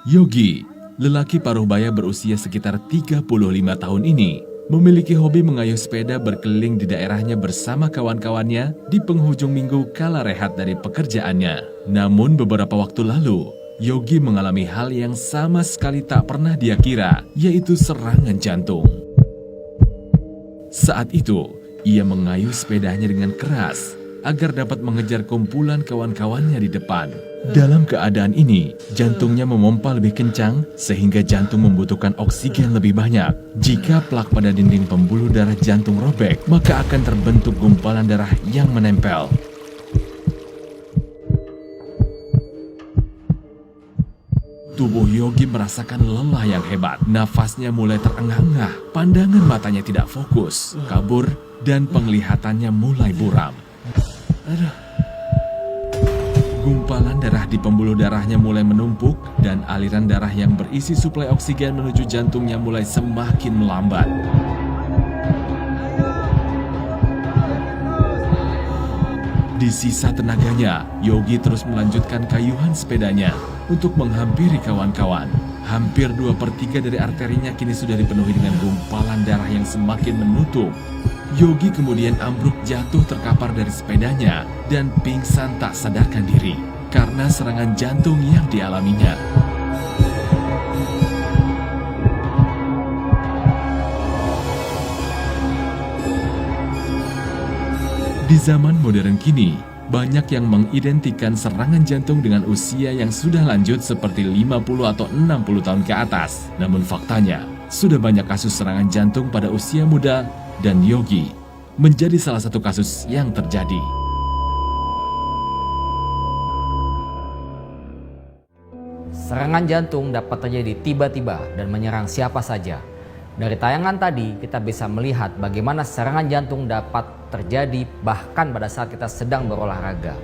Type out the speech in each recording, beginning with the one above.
Yogi, lelaki paruh baya berusia sekitar 35 tahun ini, memiliki hobi mengayuh sepeda berkeliling di daerahnya bersama kawan-kawannya di penghujung minggu kala rehat dari pekerjaannya. Namun beberapa waktu lalu, Yogi mengalami hal yang sama sekali tak pernah dia kira, yaitu serangan jantung. Saat itu, ia mengayuh sepedanya dengan keras agar dapat mengejar kumpulan kawan-kawannya di depan. Dalam keadaan ini, jantungnya memompa lebih kencang sehingga jantung membutuhkan oksigen lebih banyak. Jika plak pada dinding pembuluh darah jantung robek, maka akan terbentuk gumpalan darah yang menempel. Tubuh Yogi merasakan lelah yang hebat. Nafasnya mulai terengah-engah, pandangan matanya tidak fokus, kabur, dan penglihatannya mulai buram. Gumpalan darah di pembuluh darahnya mulai menumpuk dan aliran darah yang berisi suplai oksigen menuju jantungnya mulai semakin melambat. Di sisa tenaganya, Yogi terus melanjutkan kayuhan sepedanya untuk menghampiri kawan-kawan. Hampir 2/3 dari arterinya kini sudah dipenuhi dengan gumpalan darah yang semakin menutup. Yogi kemudian ambruk jatuh terkapar dari sepedanya dan pingsan tak sadarkan diri karena serangan jantung yang dialaminya. Di zaman modern kini, banyak yang mengidentikan serangan jantung dengan usia yang sudah lanjut seperti 50 atau 60 tahun ke atas. Namun faktanya, sudah banyak kasus serangan jantung pada usia muda dan Yogi menjadi salah satu kasus yang terjadi. Serangan jantung dapat terjadi tiba-tiba dan menyerang siapa saja. Dari tayangan tadi, kita bisa melihat bagaimana serangan jantung dapat terjadi bahkan pada saat kita sedang berolahraga.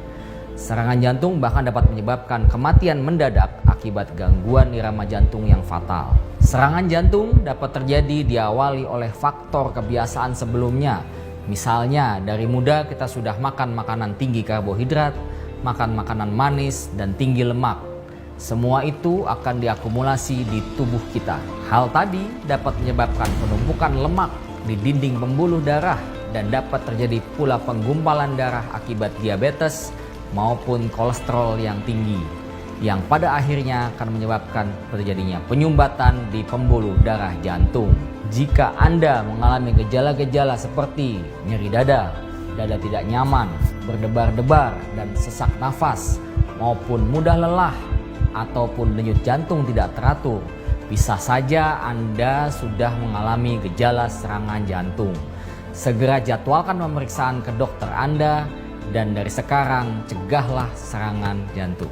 Serangan jantung bahkan dapat menyebabkan kematian mendadak akibat gangguan irama jantung yang fatal. Serangan jantung dapat terjadi diawali oleh faktor kebiasaan sebelumnya. Misalnya, dari muda kita sudah makan makanan tinggi karbohidrat, makan makanan manis, dan tinggi lemak. Semua itu akan diakumulasi di tubuh kita. Hal tadi dapat menyebabkan penumpukan lemak di dinding pembuluh darah dan dapat terjadi pula penggumpalan darah akibat diabetes maupun kolesterol yang tinggi, yang pada akhirnya akan menyebabkan terjadinya penyumbatan di pembuluh darah jantung. Jika Anda mengalami gejala-gejala seperti nyeri dada, dada tidak nyaman, berdebar-debar dan sesak nafas, maupun mudah lelah, ataupun denyut jantung tidak teratur, bisa saja Anda sudah mengalami gejala serangan jantung. Segera jadwalkan pemeriksaan ke dokter Anda dan dari sekarang cegahlah serangan jantung.